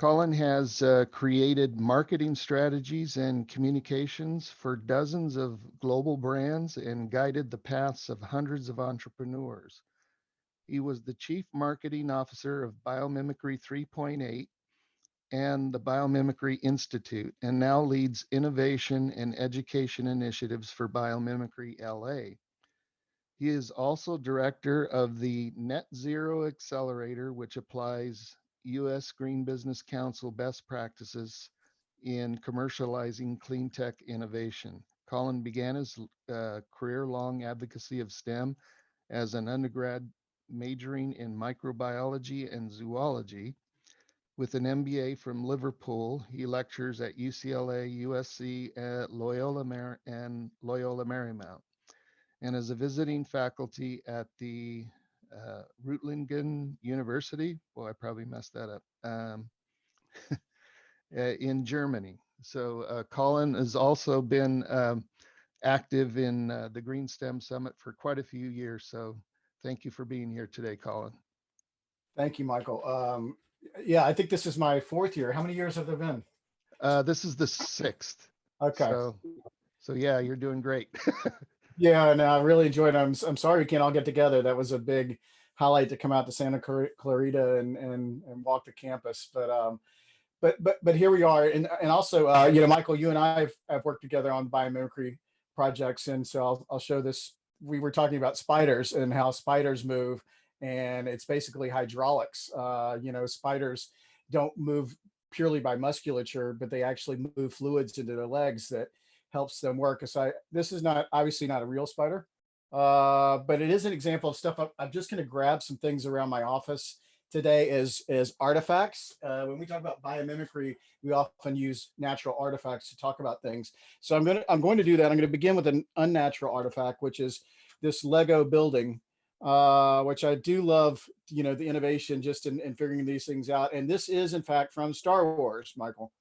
Colin has created marketing strategies and communications for dozens of global brands and guided the paths of hundreds of entrepreneurs. He was the Chief Marketing Officer of Biomimicry 3.8 and the Biomimicry Institute, and now leads innovation and education initiatives for Biomimicry LA. He is also director of the Net Zero Accelerator, which applies US Green Business Council best practices in commercializing clean tech innovation. Colin began his career-long advocacy of STEM as an undergrad majoring in microbiology and zoology. With an MBA from Liverpool, he lectures at UCLA, USC, and Loyola Marymount, and as a visiting faculty at the Reutlingen University. Well, I probably messed that up. In Germany. So Colin has also been active in the GreenSTEM Summit for quite a few years. So thank you for being here today, Colin. Thank you, Michael. Yeah, I think this is my 4th year. How many years have there been? This is the 6th. Okay. So yeah, you're doing great. Yeah, no, I really enjoyed it. I'm sorry we can't all get together. That was a big highlight to come out to Santa Clarita and walk the campus. But here we are. And also, Michael, you and I have worked together on biomimicry projects. And so I'll show this. We were talking about spiders and how spiders move, and it's basically hydraulics. Spiders don't move purely by musculature, but they actually move fluids into their legs that helps them work. So this is obviously not a real spider, but it is an example of stuff. I'm just going to grab some things around my office today as artifacts. When we talk about biomimicry, we often use natural artifacts to talk about things. So I'm going to do that. I'm going to begin with an unnatural artifact, which is this Lego building, which I do love, the innovation just in figuring these things out. And this is, in fact, from Star Wars, Michael.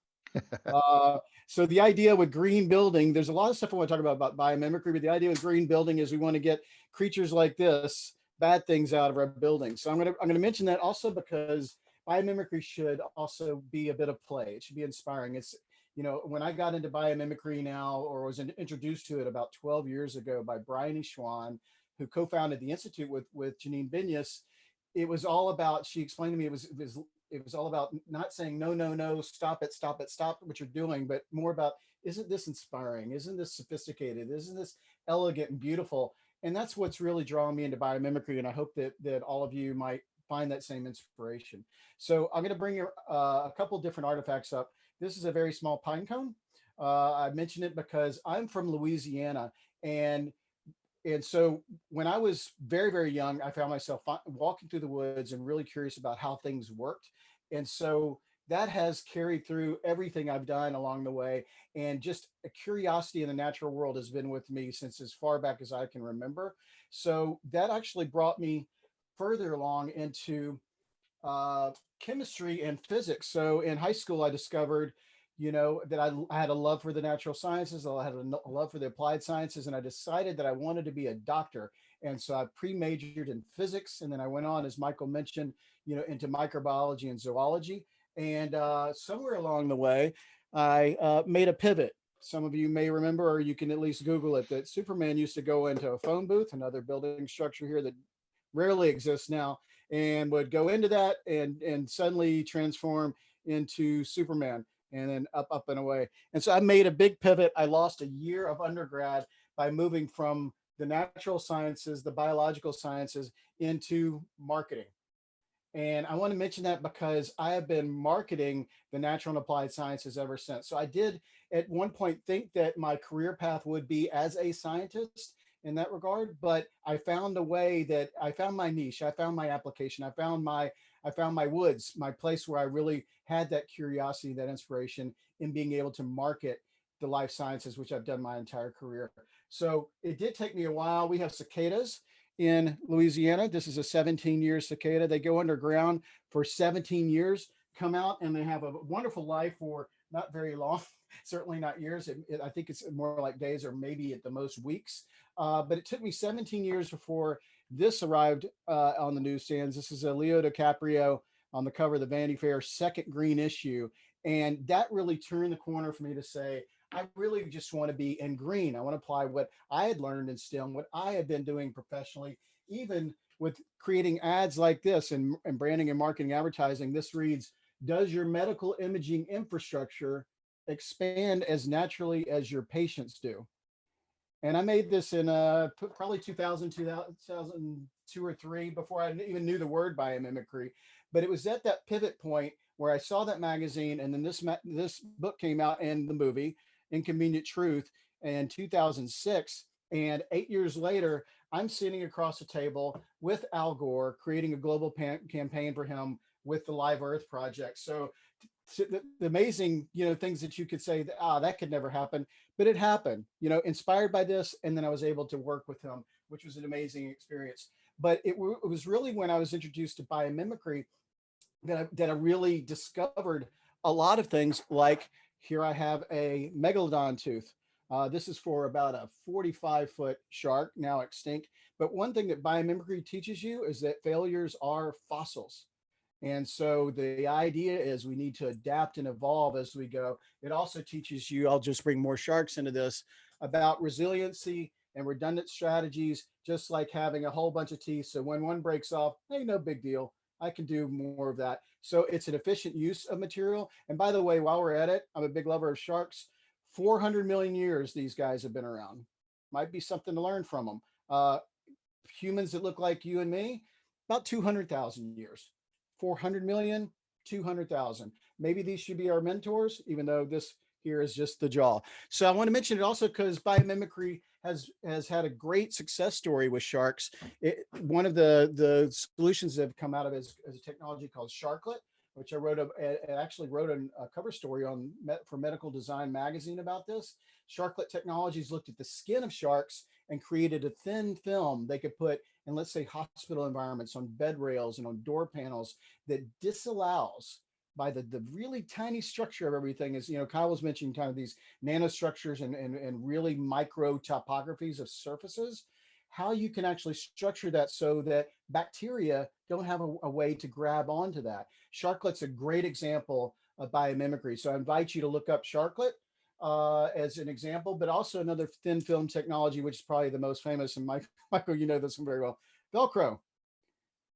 So the idea with green building, there's a lot of stuff I want to talk about biomimicry, but the idea with green building is we want to get creatures like this, bad things, out of our buildings. So I'm going to mention that also because biomimicry should also be a bit of play. It should be inspiring. It's, when I got into biomimicry now, or was introduced to it about 12 years ago by Bryony Schwan, who co-founded the Institute with Janine Binyas, it was all about, she explained to me, it was all about not saying, no, stop it, what you're doing, but more about, isn't this inspiring? Isn't this sophisticated? Isn't this elegant and beautiful? And that's what's really drawing me into biomimicry. And I hope that all of you might find that same inspiration. So I'm going to bring a couple different artifacts up. This is a very small pine cone. I mention it because I'm from Louisiana, and so when I was very, very young, I found myself walking through the woods and really curious about how things worked. And so that has carried through everything I've done along the way. And just a curiosity in the natural world has been with me since as far back as I can remember. So that actually brought me further along into chemistry and physics. So in high school, I discovered that I had a love for the natural sciences. I had a love for the applied sciences, and I decided that I wanted to be a doctor. And so I pre-majored in physics, and then I went on, as Michael mentioned, into microbiology and zoology. And somewhere along the way, I made a pivot. Some of you may remember, or you can at least Google it, that Superman used to go into a phone booth, another building structure here that rarely exists now, and would go into that and suddenly transform into Superman, and then up and away. And so I made a big pivot. I lost a year of undergrad by moving from the natural sciences, the biological sciences, into marketing. And I want to mention that because I have been marketing the natural and applied sciences ever since. So I did at one point think that my career path would be as a scientist in that regard, but I found a way that I found my niche, I found my application, I found my woods, my place where I really had that curiosity, that inspiration in being able to market the life sciences, which I've done my entire career. So it did take me a while. We have cicadas in Louisiana. This is a 17-year cicada. They go underground for 17 years, come out, and they have a wonderful life for not very long, certainly not years. I think it's more like days, or maybe at the most weeks. But it took me 17 years before this arrived on the newsstands. This is a Leo DiCaprio on the cover of the Vanity Fair second green issue. And that really turned the corner for me to say, I really just want to be in green. I want to apply what I had learned in STEM, what I had been doing professionally, even with creating ads like this and branding and marketing advertising. This reads, does your medical imaging infrastructure expand as naturally as your patients do? And I made this in probably 2002 or three, before I even knew the word biomimicry. But it was at that pivot point where I saw that magazine, and then this book came out, and the movie Inconvenient Truth in 2006. And 8 years later, I'm sitting across the table with Al Gore, creating a global campaign for him with the Live Earth Project. So the amazing, things that you could say that, that could never happen, but it happened, inspired by this. And then I was able to work with him, which was an amazing experience. But it was really when I was introduced to biomimicry that I really discovered a lot of things. Like, here I have a megalodon tooth. This is for about a 45-foot shark, now extinct. But one thing that biomimicry teaches you is that failures are fossils. And so the idea is we need to adapt and evolve as we go. It also teaches you, I'll just bring more sharks into this, about resiliency and redundant strategies, just like having a whole bunch of teeth. So when one breaks off, hey, no big deal. I can do more of that. So it's an efficient use of material. And by the way, while we're at it, I'm a big lover of sharks. 400 million years these guys have been around. Might be something to learn from them. Humans that look like you and me, about 200,000 years. 400 million, 200,000. Maybe these should be our mentors, even though this here is just the jaw. So I want to mention it also because biomimicry has had a great success story with sharks. One of the solutions that have come out of it is a technology called Sharklet, which I actually wrote a cover story on for Medical Design magazine about this. Sharklet Technologies looked at the skin of sharks and created a thin film they could put in, let's say, hospital environments, on bed rails and on door panels, that disallows, by the really tiny structure of everything, is, Kyle was mentioning kind of these nanostructures and really micro topographies of surfaces, how you can actually structure that so that bacteria don't have a way to grab onto that. Sharklet's a great example of biomimicry. So I invite you to look up Sharklet as an example, but also another thin film technology, which is probably the most famous, and Michael, you know this one very well, Velcro.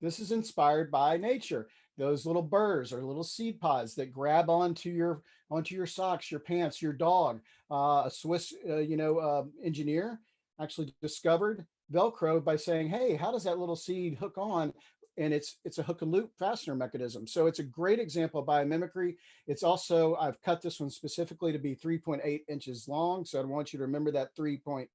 This is inspired by nature. Those little burrs are little seed pods that grab onto your socks, your pants, your dog. A Swiss, engineer actually discovered Velcro by saying, "Hey, how does that little seed hook on?" And it's a hook and loop fastener mechanism. So it's a great example of biomimicry. It's also, I've cut this one specifically to be 3.8 inches long. So I want you to remember that 3.8.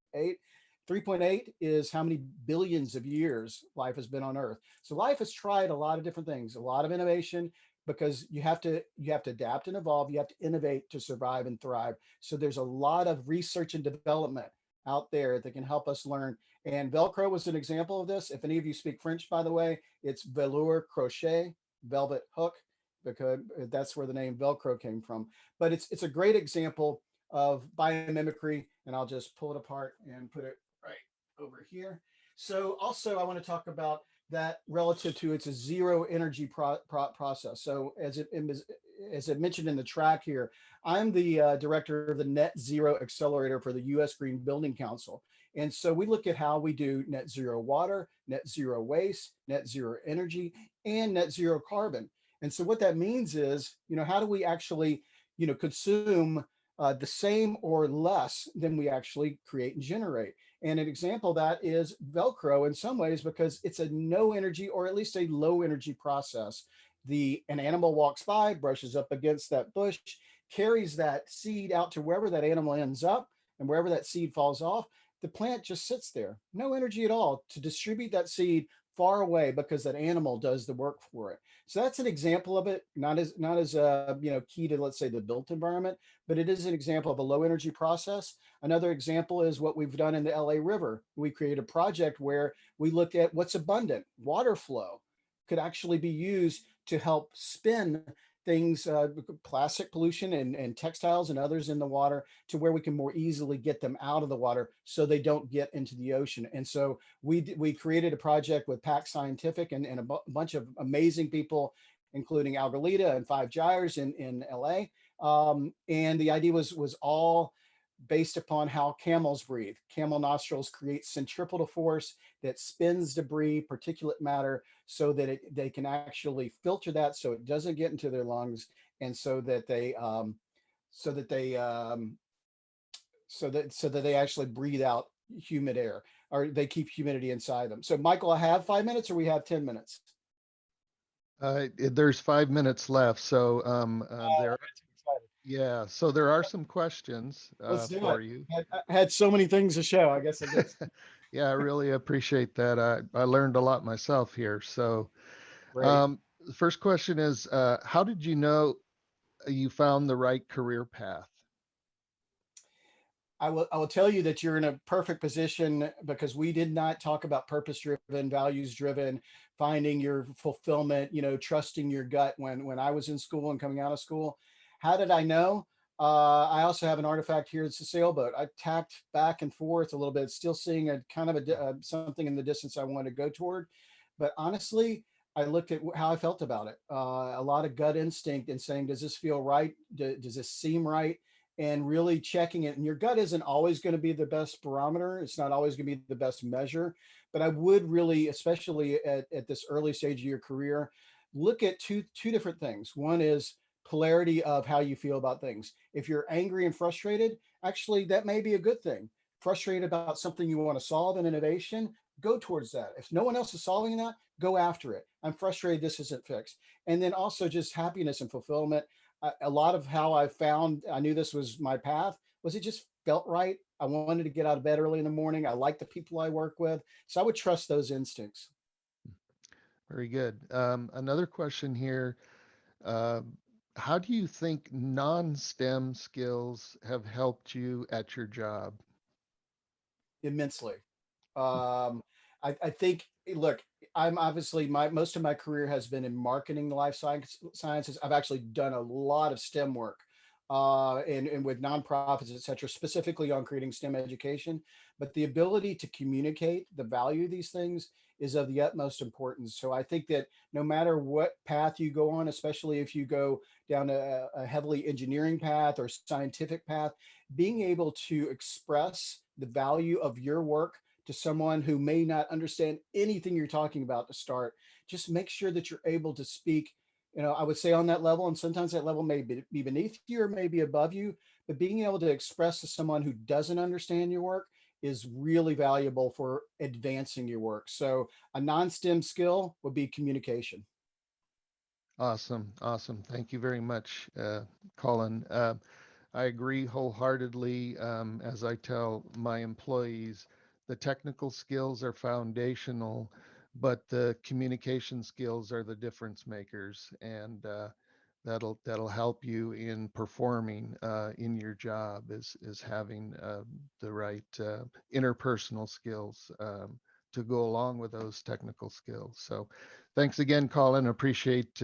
3.8 is how many billions of years life has been on Earth. So life has tried a lot of different things, a lot of innovation, because you have to adapt and evolve. You have to innovate to survive and thrive. So there's a lot of research and development out there that can help us learn. And Velcro was an example of this. If any of you speak French, by the way, it's velour crochet, velvet hook, because that's where the name Velcro came from. But it's a great example of biomimicry, and I'll just pull it apart and put it right over here. So also I want to talk about that relative to, it's a zero energy process. So as it mentioned in the track here, I'm the director of the Net Zero Accelerator for the US Green Building Council. And so we look at how we do net zero water, net zero waste, net zero energy, and net zero carbon. And so what that means is, how do we actually, consume the same or less than we actually create and generate? And an example of that is Velcro in some ways, because it's a no energy, or at least a low energy process. An animal walks by, brushes up against that bush, carries that seed out to wherever that animal ends up, and wherever that seed falls off, the plant just sits there. No energy at all to distribute that seed far away, because that animal does the work for it. So that's an example of it, not as key to, let's say, the built environment, but it is an example of a low energy process. Another example is what we've done in the LA River. We created a project where we looked at what's abundant. Water flow could actually be used to help spin things, plastic pollution and textiles and others in the water, to where we can more easily get them out of the water so they don't get into the ocean. And so we created a project with Pack Scientific and a bunch of amazing people including Algalita and Five Gyres in LA. And the idea was all based upon how camels breathe. Camel nostrils create centripetal force that spins debris, particulate matter, so that they can actually filter that so it doesn't get into their lungs, and so that they so that they actually breathe out humid air, or they keep humidity inside them. So Michael, I have 5 minutes, or we have 10 minutes? There's 5 minutes left, so I got too excited. yeah, so there are some questions Let's do for it. you. I had so many things to show. I guess I get Yeah, I really appreciate that. I learned a lot myself here. So, great. the first question is, how did you know you found the right career path? I will tell you that you're in a perfect position, because we did not talk about purpose driven, values driven, finding your fulfillment, trusting your gut when I was in school and coming out of school. How did I know? I also have an artifact here. It's a sailboat. I tacked back and forth a little bit, still seeing a kind of something in the distance I wanted to go toward. But honestly, I looked at how I felt about it. A lot of gut instinct and saying, does this feel right? Does this seem right? And really checking it. And your gut isn't always going to be the best barometer. It's not always going to be the best measure. But I would really, especially at this early stage of your career, look at two different things. One is polarity of how you feel about things. If you're angry and frustrated, actually, that may be a good thing. Frustrated about something you want to solve in innovation, go towards that. If no one else is solving that, go after it. I'm frustrated this isn't fixed. And then also just happiness and fulfillment. A lot of how I found I knew this was my path was it just felt right. I wanted to get out of bed early in the morning. I like the people I work with. So I would trust those instincts. Very good. Another question here. Uh, how do you think non-STEM skills have helped you at your job? Immensely. I think, look, I'm obviously most of my career has been in marketing, the sciences. I've actually done a lot of STEM work, and with nonprofits, et cetera, specifically on creating STEM education. But the ability to communicate the value of these things is of the utmost importance. So I think that no matter what path you go on, especially if you go down a heavily engineering path or scientific path, being able to express the value of your work to someone who may not understand anything you're talking about to start, just make sure that you're able to speak, I would say on that level. And sometimes that level may be beneath you or maybe above you, but being able to express to someone who doesn't understand your work is really valuable for advancing your work. So a non-STEM skill would be communication. Awesome, awesome. Thank you very much, Colin. I agree wholeheartedly. As I tell my employees, the technical skills are foundational, but the communication skills are the difference makers, and that'll help you in performing in your job. Is having the right interpersonal skills to go along with those technical skills. So, thanks again, Colin. Appreciate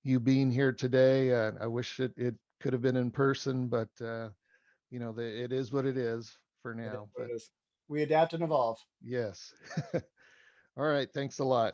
you being here today. I wish it could have been in person, but it is what it is for It is now. what But it is. We adapt and evolve. yes. All right. Thanks a lot.